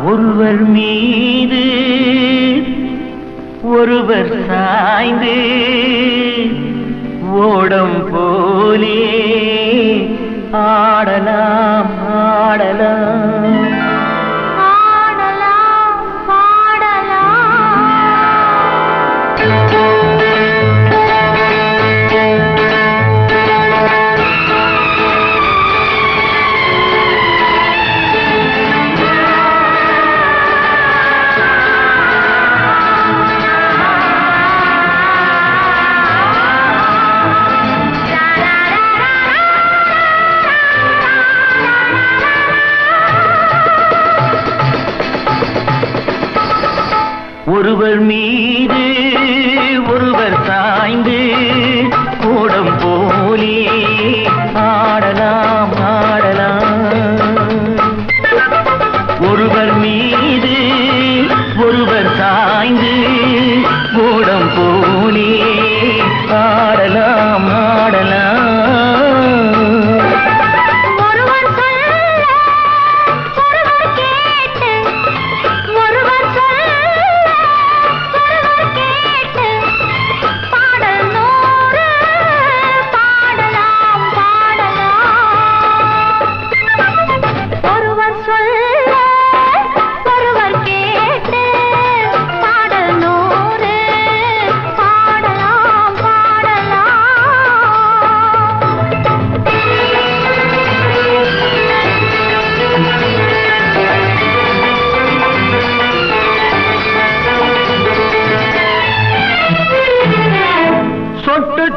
ஒருவர் மீது ஒருவர் சாய்ந்து ஓடம் போலே ஆடலாம் ஆடலாம் ஒருவர் மீது ஒருவர் சாய்ந்து ஓடம் போலே ஆடலாம் ஆடலாம் ஒருவர் மீது ஒருவர் சாய்ந்து ஓடம் போலே ஆடலாம் ஆடலாம்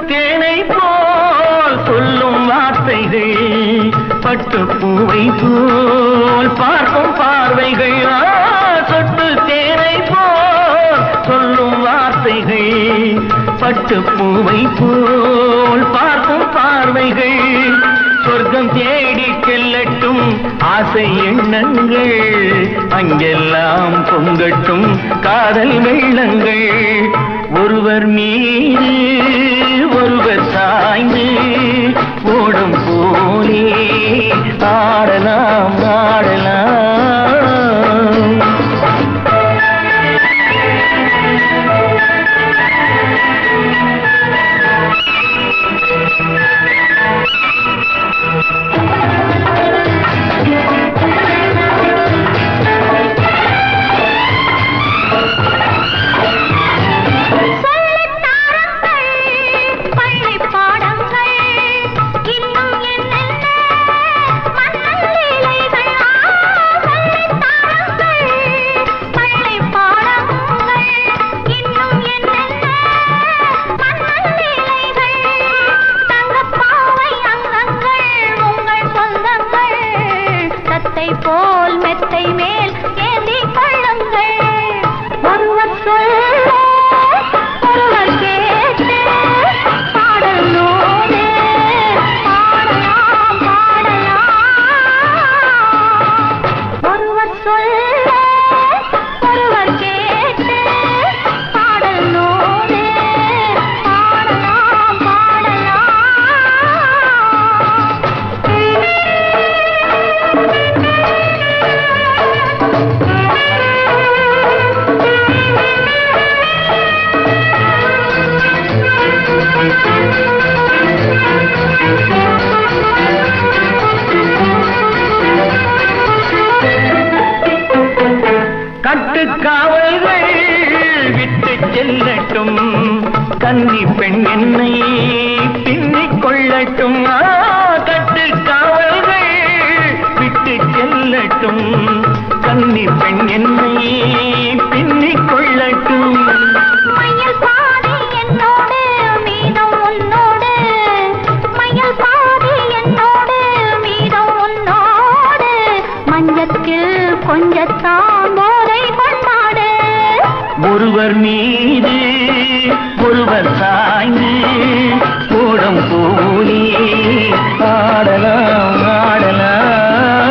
தேனை போல் சொல்லும் வார்த்தைகள் பட்டு பூவை போல் பார்க்கும் பார்வைகள் சொட்டு தேனை போல் சொல்லும் வார்த்தைகள் பட்டு பூவை போல் பார்க்கும் பார்வைகள் சொர்க்கம் தேடி செல்லட்டும் ஆசை எண்ணங்கள் அங்கெல்லாம் பொங்கட்டும் காதல் வெள்ளங்கள் ஒருவர் மீது ஒருவர் சாய்ந்து ஓடும் போலே ஆடலாம் ஆடலாம் போல் மெத்தை மேல் ஏந்தி கொள்ளுங்கள் ஒருவர் சொல்ல ஒருவர் கேட்டு பாடல் நூலே பாடலாம் பாடலாம் ஒருவர் சொல்ல ஒருவர் கேட்டு பாடல் நூலே பாடலாம் பாடலாம் கட்டுக்காவல்கள் விட்டு செல்லட்டும் கன்னி பெண் என்னை பின்னிக் கொள்ளட்டும் கட்டுக்காவல்கள் விட்டு செல்லட்டும் கன்னி பெண் என்னை பின்னிக் கொள்ளட்டும் மயில் பாதி என்னோடு மீதம் உன்னோடு மயில் பாதி என்னோடு மீதம் உன்னோடு மஞ்சத்தில் கொஞ்சத்தான் போதை கொண்டாடு ஒருவர் மீது ஒருவர் சாய்ந்து ஓடம் போலே ஆடலாம் ஆடலாம்